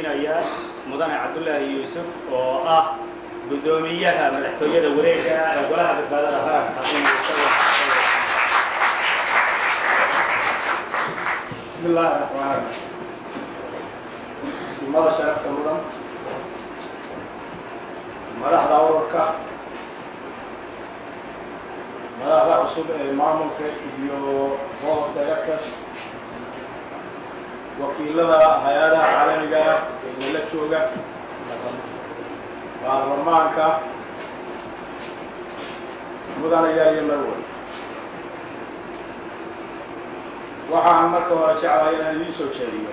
dhaweynayaa mudane Cabdullaahi Yuusuf oo gudoomiyaha madaxtooyada wareegga ee golaha badbaadada qaranka بسم الله الرحمن الرحيم بسم الله شرفت مدن مدحda ururka madaxda cusub ee maamulka iyo board directors wakiilada hay'adaha caalamiga ah ee la jooga baarlamaanka mudanayaal iyo marwey waxaan marka hore jeclahay inaan idiin soo jeediyo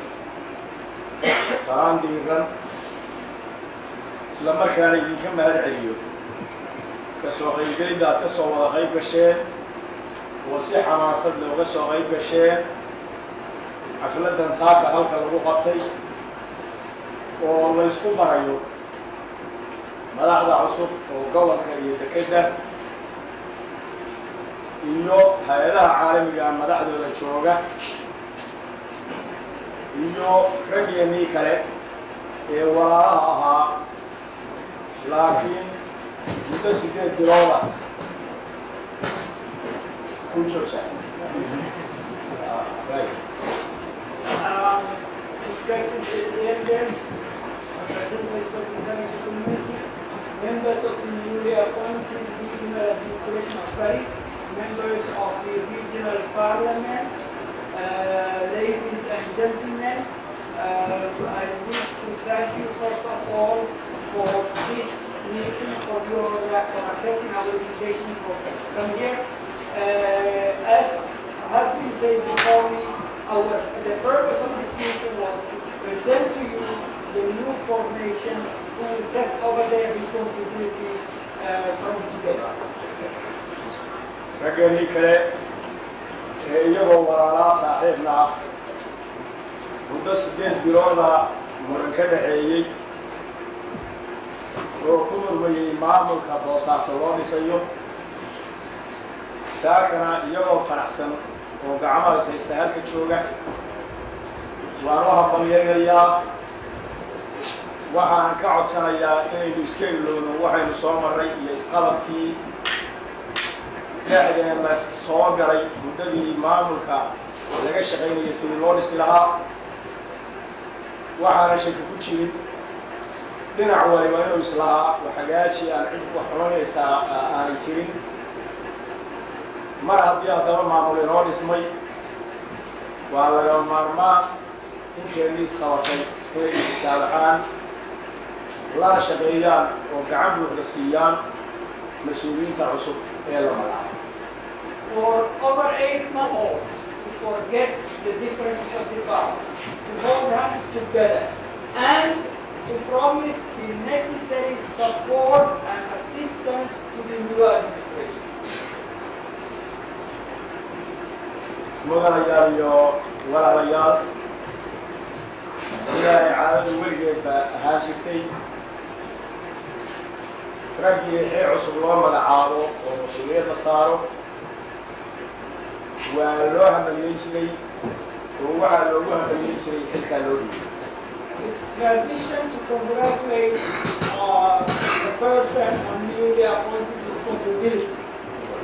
salaan diiran isla markaana idinka mahad celiyo kasoo qaybgelidda aad ka soo wada qayb gasheen oo si xamaasad leh uga soo qayb gasheen xafladan saaka halka lagu qabtay oo la isku barayo madaxda cusub oo gobolka iyo dekedda iyo hay'adaha caalamiga madaxdooda jooga iyo raggeenii kale ee walaalaha ahaa laakiin muddo 8 bilooda ku joogsa members of the newly appointed regional administration authority, members of the regional parliament, ladies and gentlemen, I wish to thank you first of all for this meeting, for your accepting our invitation for come here. As has been said before me, the purpose of this meeting was to present to you the new formation who will take over their responsibility from today. raggeenii kale ee iyagoo walaalaa saaxiibna ah muddo 8 bilooda muran ka dhaxeeyey oo ku murmayey maamulka boosaaso loo dhisayo saakana iyagoo faraxsan oo gacmaha haysta halka jooga waan u hambalyaynayaa waxaan ka codsanayaa inaynu iska ilowno waxaynu soo marray iyo isqabadkii dhexdeena soo galay muddadii maamulka laga shaqaynayay sidii loo dhisi lahaa waxaana shaki ku jirin dhinac waliba inuu islahaa hagaaji aan cid wax xulanaysaa aanay jirin mar haddii haddaba maamul inoo dhismay waa laga maarmaan inteennii isqabatay inay istisaabaxaan lana shaqeeyaan oo gacan buuxda siiyaan mas-uuliyiinta cusub ee la magacaabo. For over 8 months, to forget the differences of the past, to hold hands together, and to promise the necessary support and assistance to the new administration. mudanayaal iyo walaalayaal sida ay caadadu weligeedba ahaan jirtay raggii xeer cusub loo magacaabo oo mas-uuliyad la saaro waa loo hamaliyeyn jiray oo waxaa loogu hamaliyeyn jiray xilkaa loo dhigay. It's tradition to congratulate the person on newly appointed responsibility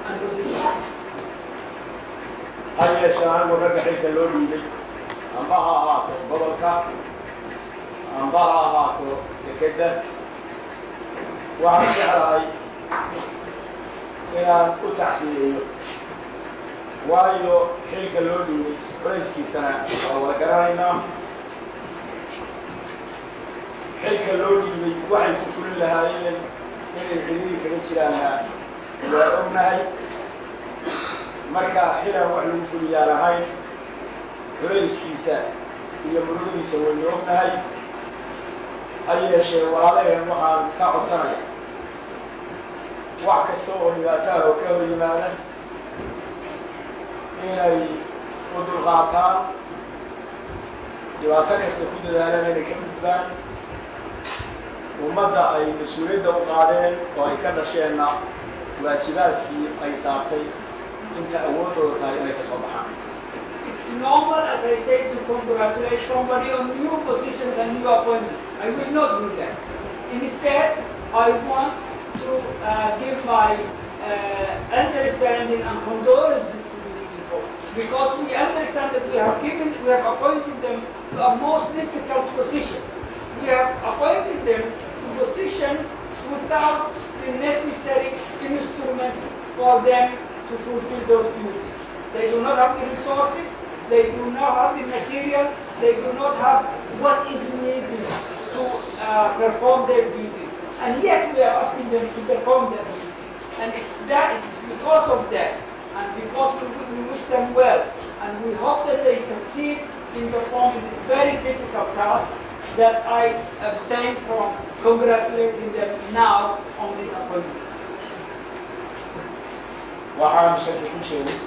and position. ha yeeshee anigu ragga xilka loo dhiibay amba ha ahaato gobolka amba ha ahaato dekedda waxaan jeclahay inaan u tacsiyeeyo waayo xilka loo dhiibay culayskiisana waa wada garanaynaa xilka loo dhiibay waxay ku fulin lahaayeen inay xiriiri kaga jiraanna waa ognahay marka xilan wax lagu fuliyaa lahayn culayskiisa iyo murugadiisa waynu ognahay ha yeeshee walaalaheen waxaan ka codsanaya wax kasta oo dhibaataha oo ka hor yimaada inay u dulqaataan dhibaato kasta ku dadaalaan inay ka gudbaan ummadda ay mas-uuliyadda u qaadeen oo ay ka dhasheenna waajibaadkii ay saartay inta awoodooda tahay inay ka soo baxaan. It's normal, as I said, to congratulate somebody on new positions and new appointment. I will not do that. Instead, I want to give my understanding and condolences to these people, because we understand that we have appointed them to a most difficult position. We have appointed them to positions without the necessary instruments for them to fulfill those duties. They do not have the resources, they do not have the material, they do not have what is needed to perform their duties. And yet we are asking them to perform their duties. And it's because of that, and because we wish them well, and we hope that they succeed in performing this very difficult task, that I abstain from congratulating them now on this appointment. waxaan shaki ku jirin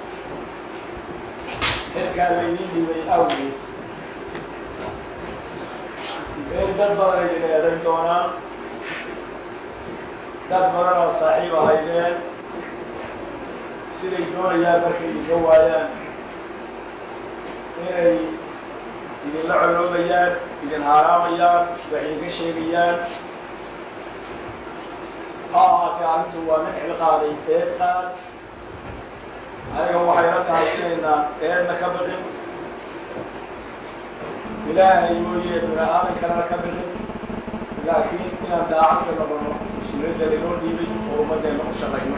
xilkaa laydin dhibay awgees in dad badan ay idin eedayn doonaan, dad badan oo saaxiib ahaydeen siday doonayaan markay idinka waayaan inay idinla coloobayaan, idin haaraamayaan, wax idinka sheegayaan. ha ahaatee arrintu waa nin cilqaaday eedqaad. aniga waxayna tahay inaynaan eedna ka baqin, ilaahay mooye bini-aadan kalena ka baqin, laakiin inaan daacad ka noqono mas-uuliyadda laynoo dhiibay oo ummadeenna u shaqayno,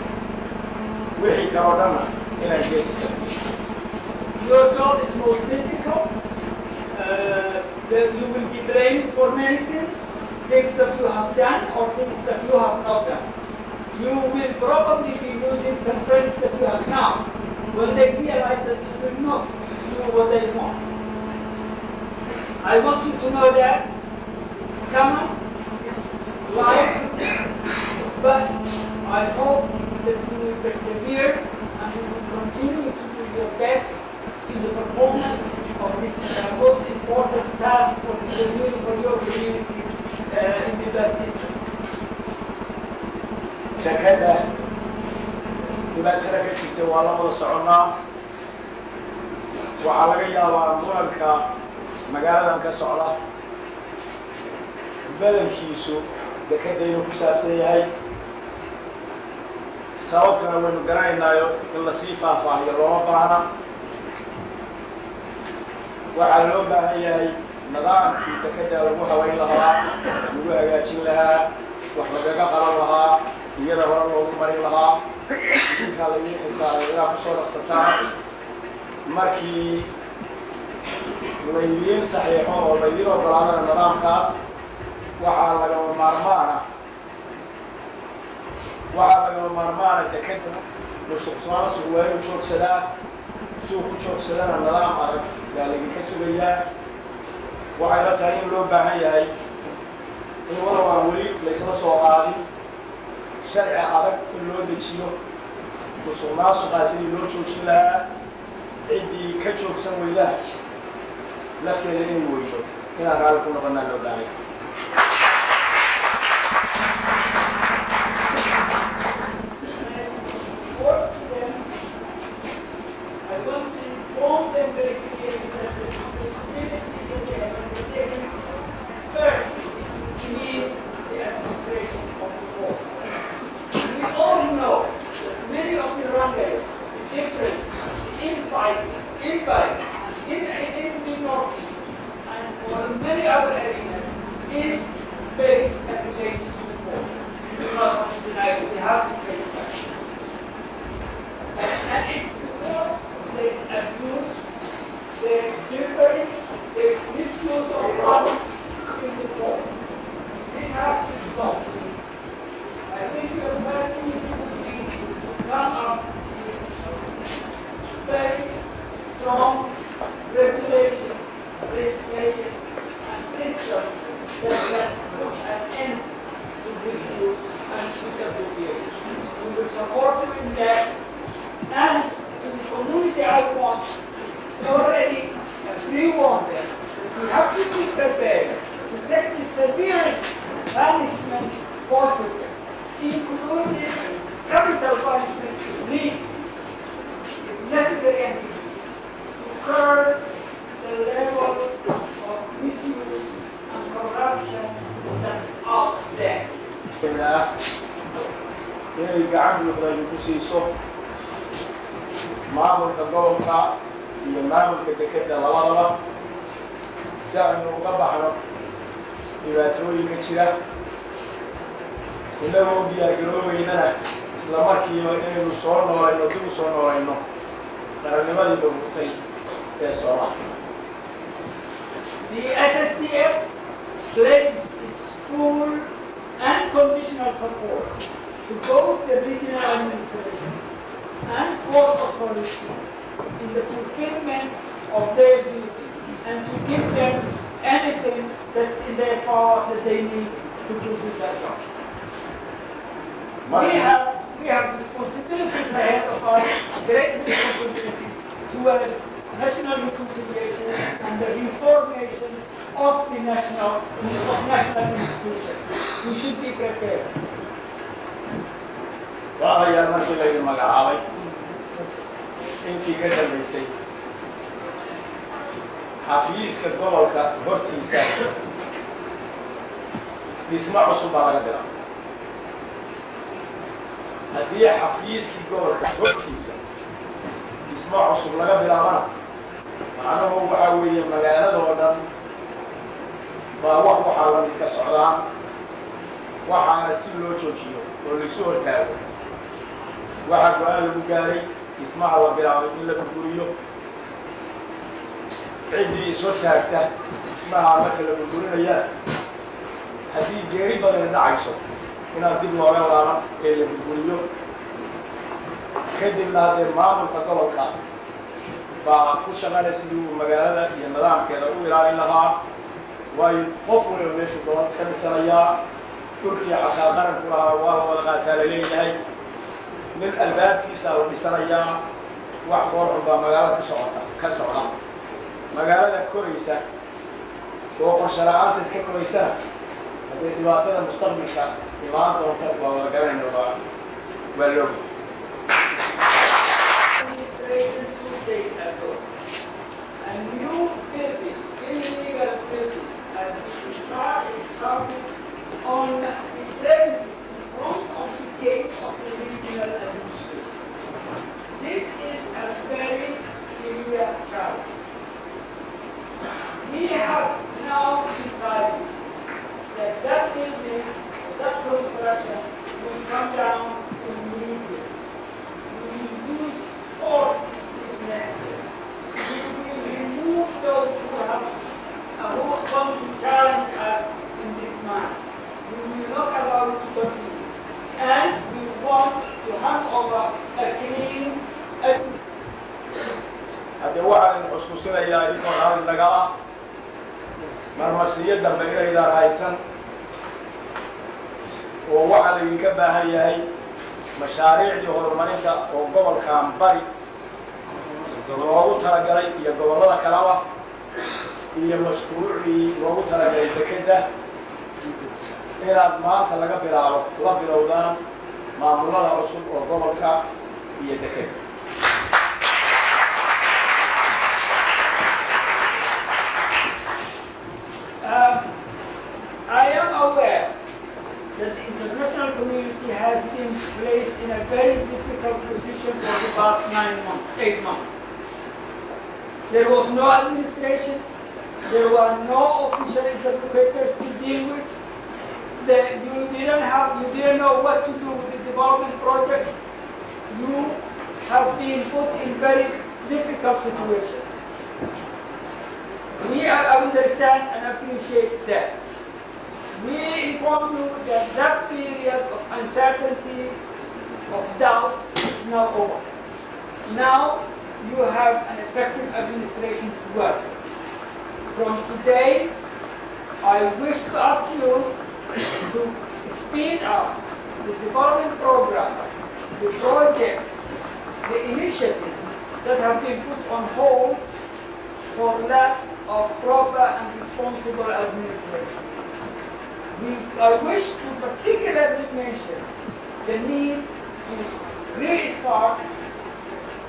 wixii kaloo dhanna inaan geesista. Your job is most difficult. You will be blamed for many things that you have done or things that you have not done. You will probably be losing some friends that you have now when they realize that you will not do what they want. I want you to know that it's common, it's life, but I hope that you will persevere and you will continue to do your best in the performance of this most important task for the community, for your community in the best interest. shakada dhibaatada ka jirta waa la wada soconnaa. waxaa laga yaabaa muranka magaaladan ka socda badankiisu dekedaynu ku saabsan yahay. sababtana waynu garanaynaayo in lasii faahfaahiyo looma baahna. waxaa loo baahan yahay nidaamkii dekeda lagu hawayn lahaa, lagu hagaajin lahaa, wax lagaga qaban lahaa, iyada hore loogu marin lahaa. idinkaa laydin xisaaray ilaa kusoo dhaqsataan. markii laydiin saxiixo oo laydiin ogolaadana nidaamkaas waxaa lagama maarmaana dekeda musuqmaasuq waa inuu joogsadaa. suu ku joogsadana nidaam adag yaa laydinka sugayaa. waxayna tahay in loo baahan yahay in walabaa weli laysla soo qaadin sharci adag in loo dejiyo musuqmaasuqaa sidii loo joojin lahaa. ciddii ka joogsan weydaa lafteeda inay weydo inaan raalli ku noqonnaa loo baahay. degmada ah inay gacan buuxda ku siiso maamulka gobolka iyo maamulka dekedda labadaba si aynu uga baxno dhibaatooyinka jira inagoo diyaargaroobaynana isla markiiba inaynu soo noolayno dib u soo noolayno qarannimadii burburtay ee Soomaaliya. The SSTF pledges its full unconditional support to both the regional administration and port authority in the fulfillment of their duties and to give them anything that's in their power that they need to do that job. We have responsibilities ahead of us, great responsibilities towards national reconciliation and the reformation of the national institutions. We should be prepared. وأنا ما شيء غير مقعاوي إنتي كذا بيسي حفيز كقولك هرتي ساكت بيسمعوا صباح الغداء هدي حفيز كقولك هرتي ساكت بيسمعوا صباح الغداء أنا هو بحاول مقالة ودم بروح وحاول كسران وحنا سيلو تشوشيو ولسوه تاو واحد قال البكاري يسمع الله بيعمل إلا بقوليه عندي صوت هكذا اسمها مثل بقولنا يا هذه جريبة من النعيسة هنا بدي وراء وراء اللي بقوليه كده هذا ما من كتر الكلام فكل شغلة سلوا مجالات النظام كذا ويراعي لها ويقفوا ليش وقت كم سنة تركيا عشان كلها وهو الغاتال ليه من الباب في سار بسرية وحفر عند مجالات كسرة مجالات كويسة وقشرات تسكت كويسة هذه دلوقتي المستقبل إيمان توتر وجرين واللوب. A new building, illegal building, has been started on the premises in front of the gate of the regional administration. This is a very clear challenge. We have now decided that that building, that construction will come down immediately. We will use force if necessary. We will remove those who come to challenge us in this manner. We will not allow it to continue. And we want to hand over a clean. هذا واحد أسقسنا إلى يكون هذا اللقاء مرمسية دمبيرة إلى رايسن وواحد يكبه هي مشاريع دي هرمانية وقبل كامبري وقبل ترجعي يقبل الله كلامه هي مشروعي وقبل ترجعي بكده إلى ما تلقى بلاله وبلودان ما ملا الرسول وقبل كا يدكه. I am aware that the international community has been placed in a very difficult position for the past 8 months. There was no administration, there were no official interlocutors to deal with. You didn't know what to do with the development projects. You have been put in very difficult situations. We understand and appreciate that. We inform you that that period of uncertainty, of doubt, is now over. Now you have an effective administration to work. From today, I wish to ask you to speed up the development program, the projects, the initiatives that have been put on hold for lack of proper and responsible administration. I wish to particularly mention the need to restart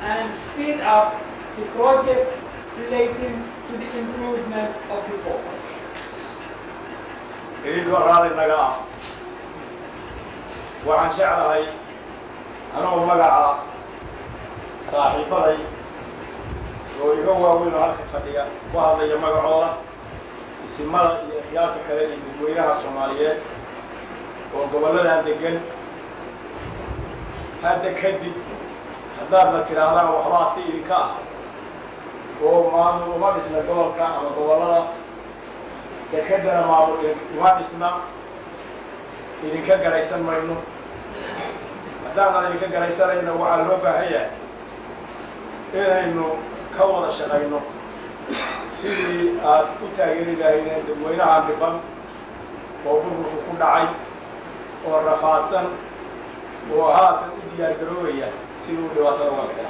and speed up the projects relating to the improvement of the port. waxaan jeclahay anoo magaca saaxiibaday oo iga waaweyn oo halka fadhiga ku hadlaya magacooda isimada iyo khiyaalka kale iyo dadweynaha Soomaaliyeed oo gobolladan degan hadda kadib haddaad la tirahdaan waxbaa si idinka ah oo maamul uma dhisna gobolka ama gobollada dekedana maamul uma dhisna idinka garaysan mayno haddaanan idinka garaysanayna waxaa loo baahan yahay inaynu ka wada shaqayno sidii aad ku taageeri lahaydeen dadweynaha dhiban oo burburku ku dhacay oo rafaadsan oo haatan u diyaargaroobaya siduu dhibaatada uga bixi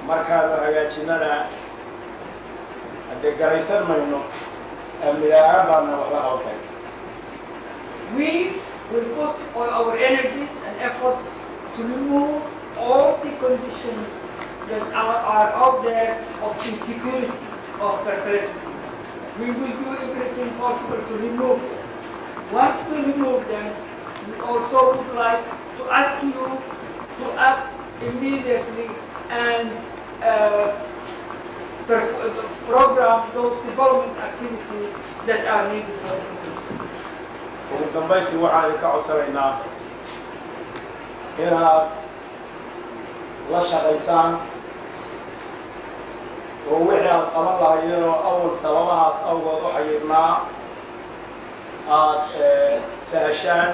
markaanu hagaajinana haddee garaysan mayno amni la'aan baana waxba hawlkay. We will put all our energies and efforts to remove all the conditions that are out there of insecurity, of perplexity. We will do everything possible to remove them. Once we remove them, we also would like to ask you to act immediately and program those development activities that are needed for the community. ugu dambaysi waxaan idinka codsanaynaa inaad la shaqaysaan oo wixii aad qaban lahaydeen oo awal sababahaas awgood u xayiirnaa aad sahashaan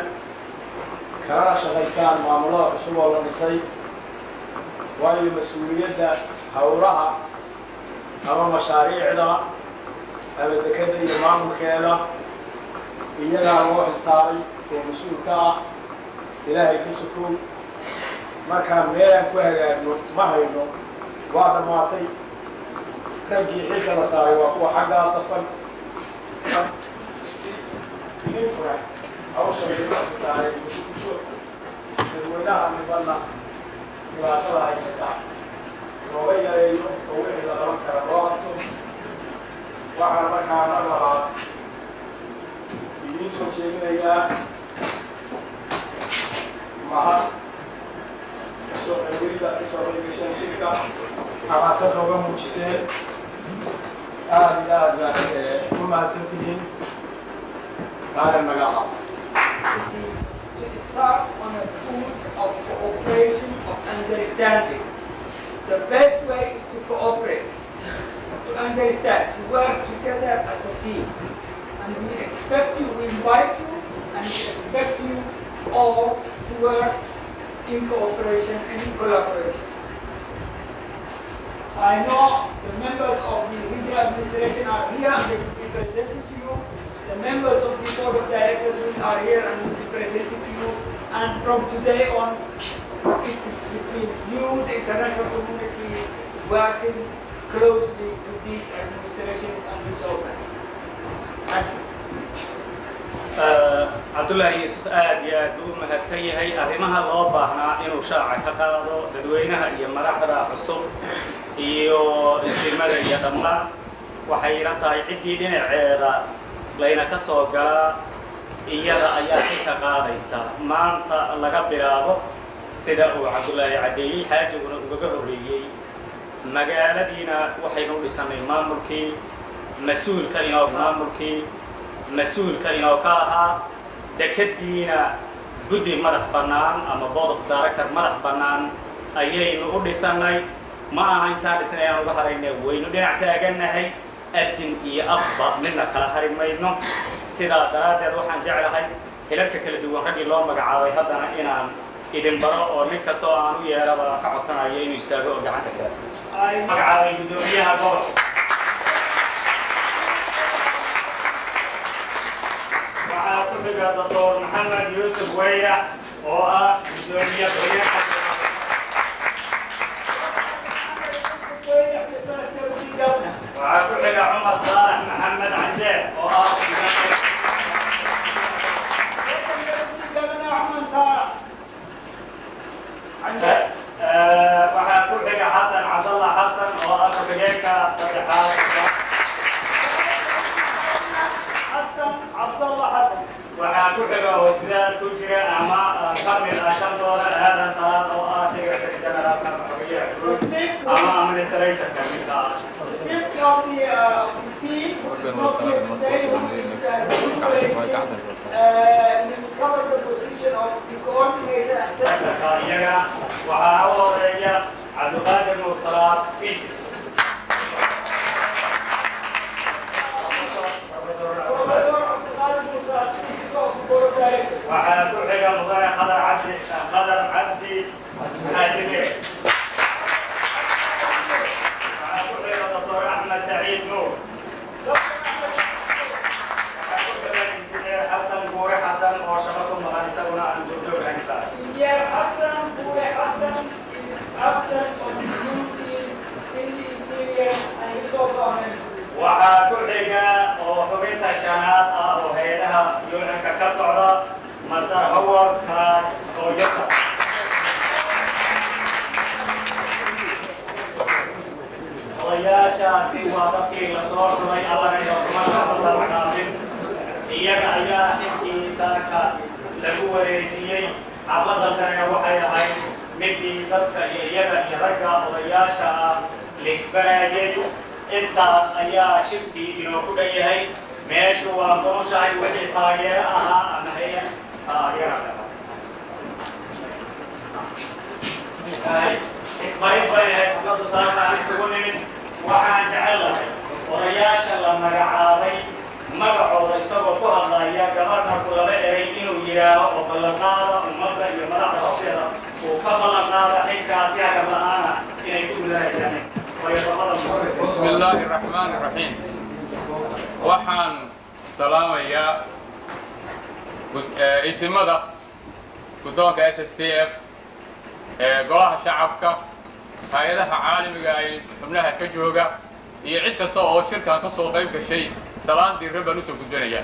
kalana shaqaysaan maamulada cusub oo la dhisay waayo mas-uuliyadda hawlaha ama mashaariicda ama dekeda iyo maamulkeeda iyagaa loo xilsaaray oo mas-uulka ah ilaahay ka sukow markaa meelaan ku hagaagno ma hayno waa dhammaatay raggii xilka la saaray waa kuwa xaggaa safan si idinkuna hawsha laga xilsaaray musuqusho dadweynaha nibanna dhibaatada haysata looga yareeyo oo wixii la qaban kara loo qabto waxaan markaana lahaa idiin soo jeedinayaa mahad kasoo qaybgashan shirka xamaasad nooga muujiseen aad iyo aad baad u mahadsantihiin qaadan magaca. To start on a foot of cooperation, of understanding. The best way is to cooperate, to understand, to work together as a team. And we expect you, we invite you, and we expect you all to work in cooperation and in collaboration. I know the members of the regional administration are here and they will be presented to you. The members of the board of directors are here and will be presented to you. And from today on, it is between you, the international community, working closely with these administrations and these organizations. Cabdullaahi Yuusuf aad iyo aad buu u mahadsan yahay arrimaha loo baahnaa inuu shaaca ka qaado dadweynaha iyo madaxda cusub iyo isimada iyo dhammaan waxay ila tahay ciddii dhinaceeda layna ka soo galaa iyada ayaa xilka qaadaysa maanta laga bilaabo sida uu Cabdullaahi cadeeyey xaajiguna uga horreeyey magaaladiina waxaynu u dhisanay maamulkii mas'uulka inoo maamulkii مسؤولka inoo ka ahaa dekadiina guddi madax bannaan ama board of director madax bannaan ayaynu u dhisanay ma aha intaan dhisnay aan uga haraynay waynu dhinac taaganahay adin iyo afba midna kala hari mayno sidaa daraaddeed waxaan jeclahay hilalka kala duwan raggii loo magacaabay haddana inaan idin baro oo mid kastoo aan u yeeraba ka codsanayo inuu istaago oo gacanta kala magacaabay guddoomiyaha gobolka الدكتور محمد يوسف ويا ودنيا بريحة وعكوحي عمر صالح محمد عنجاه وعكوحي حسن عبد الله حسن صديقات حسن عبد الله of the team is not here today, he will cover the position of the coordinator and secretary. بسم الله الرحمن الرحيم. waxaan salaamayaa isimada guddoonka SSTF golaha shacabka hay'adaha caalamiga ay xubnaha ka jooga iyo cid kasta oo shirkan ka soo qayb gashay salaantii rabban u soo gudbinaya.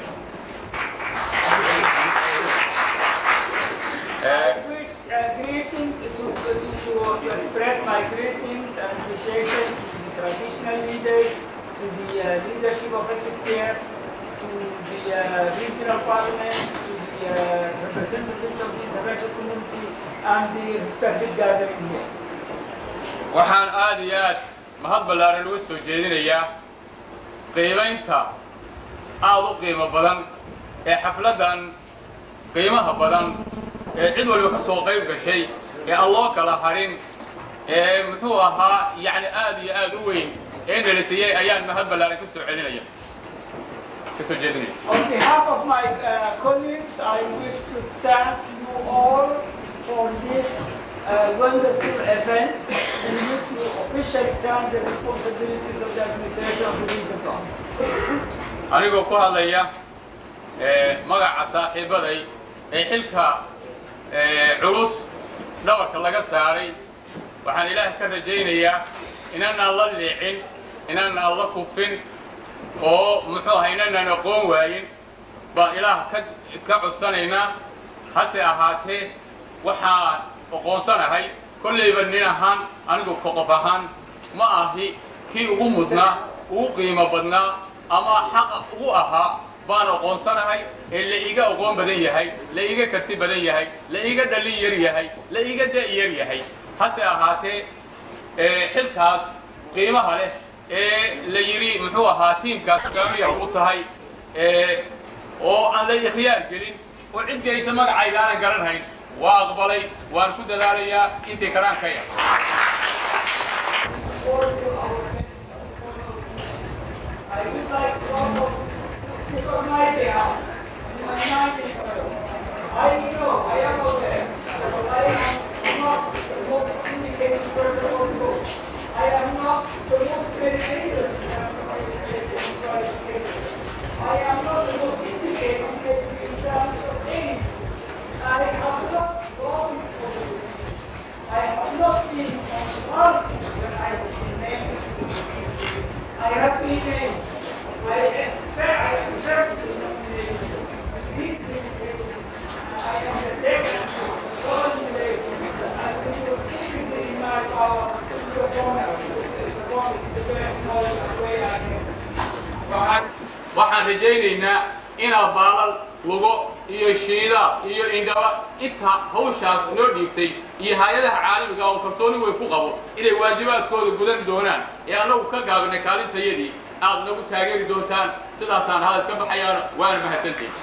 To express my greetings and appreciation to the traditional leaders, to the leadership of SSTF, to the regional parliament, to the representatives of the international community, and the respected gathering here. waxaan aad iyo aad mahad ballaaran ugu soo jeedinayaa qiimaynta aad u qiimo badan ee xafladan qiimaha badan ee cid walba ka soo qayb gashay ee aan loo kala harin ee muxuu ahaa yani aad iyo aad u weyn ee nalisiyay ayaan mahad ballaaran ka soo celinaya ka soo jeedinaya. On behalf of my colleagues, I wish to thank you all for this wonderful event in which you officially turn the responsibilities of the administration of the region. anigoo ku hadlaya magaca saaxiibaday ee xilka culus dhabarka laga saaray waxaan ilaahay ka rajaynayaa inaan la leexin inaan la kufin oo muxuu ahaa inaan aqoon waayin baan ilaah ka codsanaynaa hase ahaatee waxaan aqoonsanahay kollayba nin ahaan anigu qof ahaan ma ahi kii ugu mudnaa ugu qiimo badnaa ama xaq ugu ahaa baan aqoonsanahay ee la iga aqoon badan yahay la iga karti badan yahay la iga dhalin yar yahay la iga da' yar yahay hase ahaatee xilkaas qiimaha leh ee la yiri muxuu ahaa tiimkaas hogaamiya u tahay oo aan la ikhtiyaar gelin oo cidaysa magacayga aanan garanhayn waa aqbalay waan ku dadaalayaa intii karaan ka yar. I would like to also speak on my behalf, in my mind. I know, I am aware, but I am not the most indicated person on the board. I am not the most dedicated I am not the most indicated in terms of age. I have not gone for this. I have not been on the party when I was named. I have been named. I accept the nomination. These things, I am the deputy coordinator. I will do everything in my power to perform the best knowledge of way I can. waxaan rajaynaynaa inaad baalal lugo iyo shiida iyo indhaba inta hawshaas noo dhiibtay iyo hay'adaha caalamiga oo kalsooni way ku qabo inay waajibaadkooda gudan doonaan ee anagu ka gaabinay kaalintayadii aad nagu taageeri doontaan sidaasaan hadal ka baxayaan waana mahadsantihiin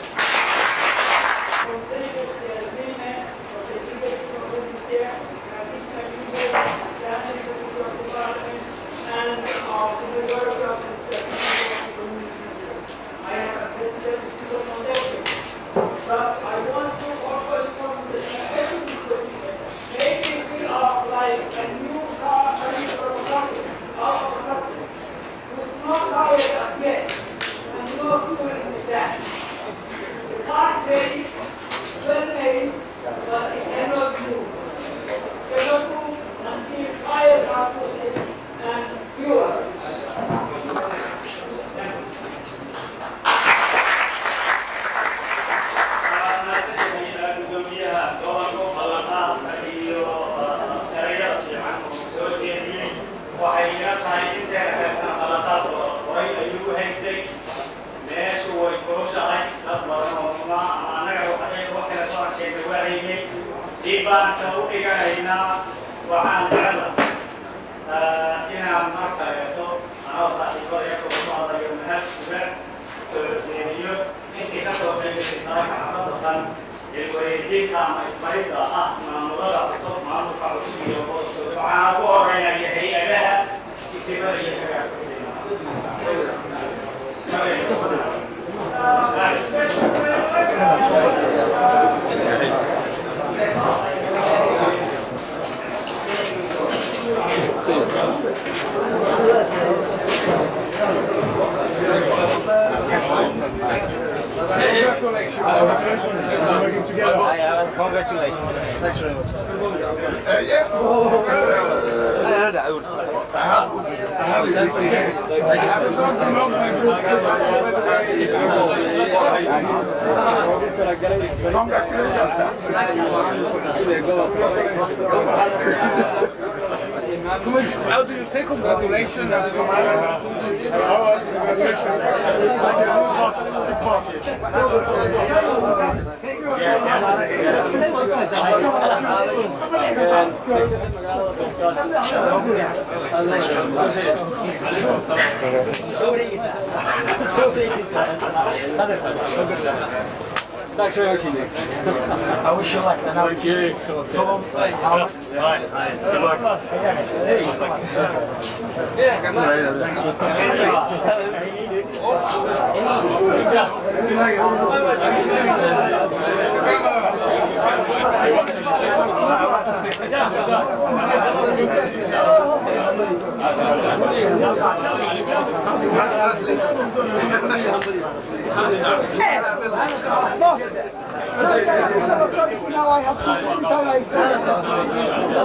How do you say congratulations? Thanks very much indeed. I wish you luck. Thank you. Come on. Right. Good luck. Now I have to tell myself.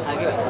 Thank you.